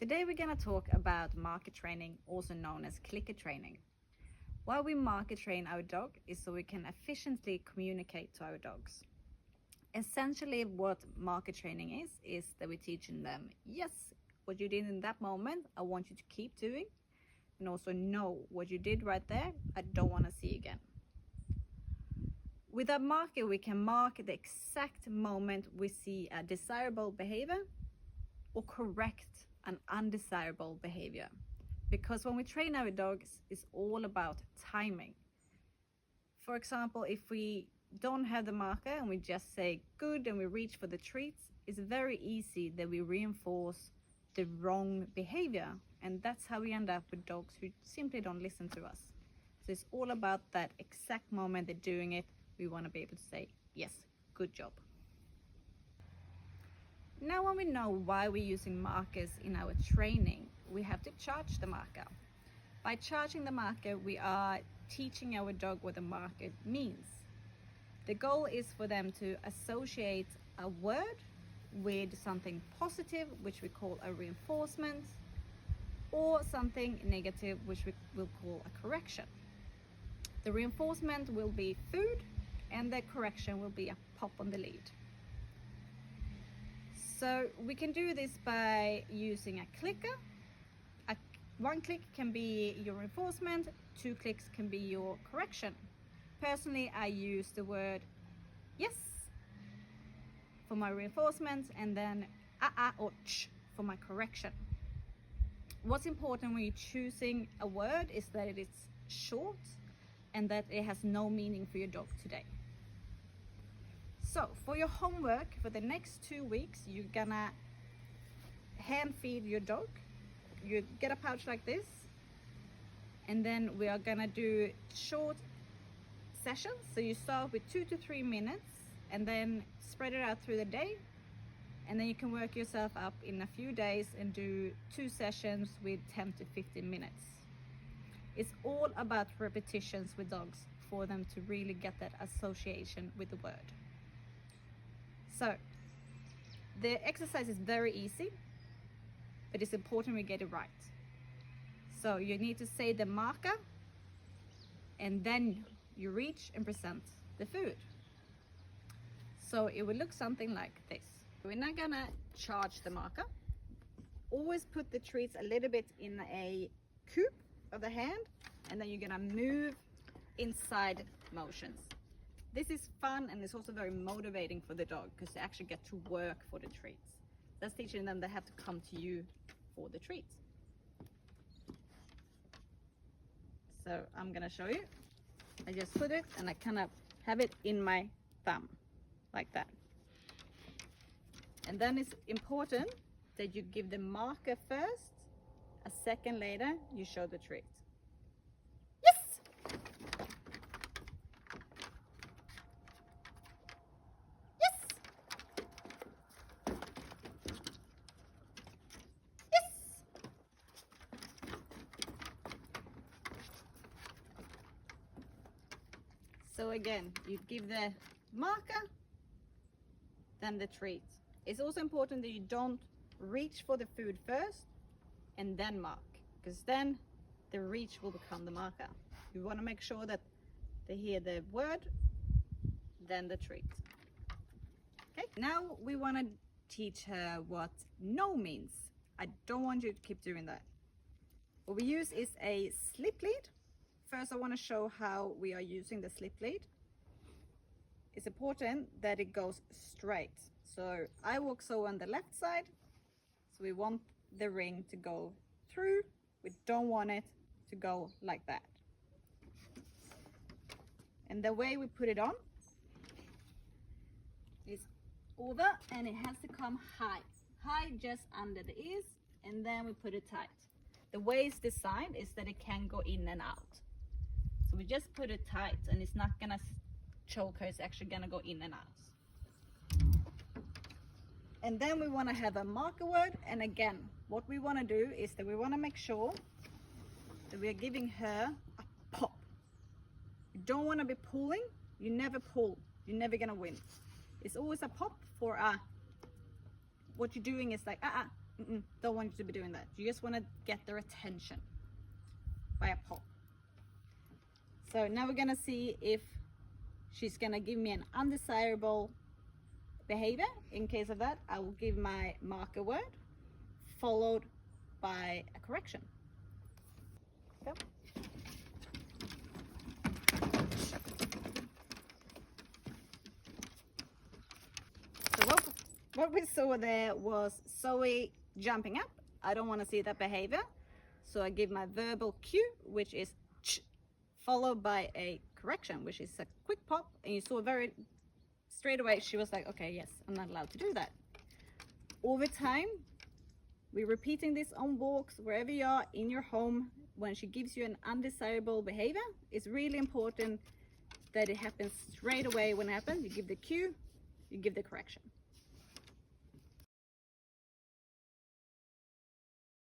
Today we're going to talk about marker training, also known as clicker training. Why we marker train our dog is so we can efficiently communicate to our dogs. Essentially what marker training is that we're teaching them, yes, what you did in that moment, I want you to keep doing, and also no, what you did right there, I don't want to see again. With a marker, we can mark the exact moment we see a desirable behavior or correct an undesirable behavior. Because when we train our dogs, it's all about timing. For example, if we don't have the marker and we just say good and we reach for the treats, it's very easy that we reinforce the wrong behavior. And that's how we end up with dogs who simply don't listen to us. So it's all about that exact moment they're doing it. We want to be able to say, yes, good job. Now when we know why we're using markers in our training, we have to charge the marker. By charging the marker, we are teaching our dog what the marker means. The goal is for them to associate a word with something positive, which we call a reinforcement, or something negative, which we will call a correction. The reinforcement will be food, and the correction will be a pop on the lead. So we can do this by using a clicker. One click can be your reinforcement, 2 clicks can be your correction. Personally, I use the word yes for my reinforcement and then or ch for my correction. What's important when you're choosing a word is that it is short and that it has no meaning for your dog today. So for your homework for the next 2 weeks, you're gonna hand feed your dog. You get a pouch like this, and then we are gonna do short sessions. So you start with 2 to 3 minutes and then spread it out through the day, and then you can work yourself up in a few days and do 2 sessions with 10 to 15 minutes. It's all about repetitions with dogs for them to really get that association with the word. So the exercise is very easy, but it's important we get it right. So you need to say the marker, and then you reach and present the food. So it will look something like this. We're not gonna charge the marker. Always put the treats a little bit in a coop of the hand, and then you're gonna move inside motions. This is fun, and it's also very motivating for the dog because they actually get to work for the treats. That's teaching them they have to come to you for the treats. So I'm gonna show you. I just put it and I kind of have it in my thumb like that. And then it's important that you give the marker first. A second later, you show the treat. Yes! Yes! Yes! So again, you give the marker, then the treat. It's also important that you don't reach for the food first and then mark, because then the reach will become the marker. You want to make sure that they hear the word, then the treat. Okay, now we want to teach her what no means. I don't want you to keep doing that. What we use is a slip lead. First, I want to show how we are using the slip lead. It's important that it goes straight. So I walk so on the left side. So we want the ring to go through. We don't want it to go like that. And the way we put it on is over, and it has to come high. High just under the ears, and then we put it tight. The way it's designed is that it can go in and out. So we just put it tight, and it's not gonna choke her, it's actually gonna go in and out. And then we want to have a marker word, and again, what we want to do is that we want to make sure that we are giving her a pop. You don't want to be pulling. You never pull. You're never gonna win. It's always a pop for a. What you're doing is like don't want you to be doing that. You just want to get their attention by a pop. So now we're gonna see if she's gonna give me an undesirable behavior. In case of that, I will give my marker word followed by a correction. So. What we saw there was Zoe jumping up. I don't want to see that behavior. So I give my verbal cue, which is ch, followed by a correction, which is a quick pop. And you saw very straight away, she was like, okay, yes, I'm not allowed to do that. Over time, we're repeating this on walks, wherever you are in your home. When she gives you an undesirable behavior, it's really important that it happens straight away. When it happens, you give the cue, you give the correction.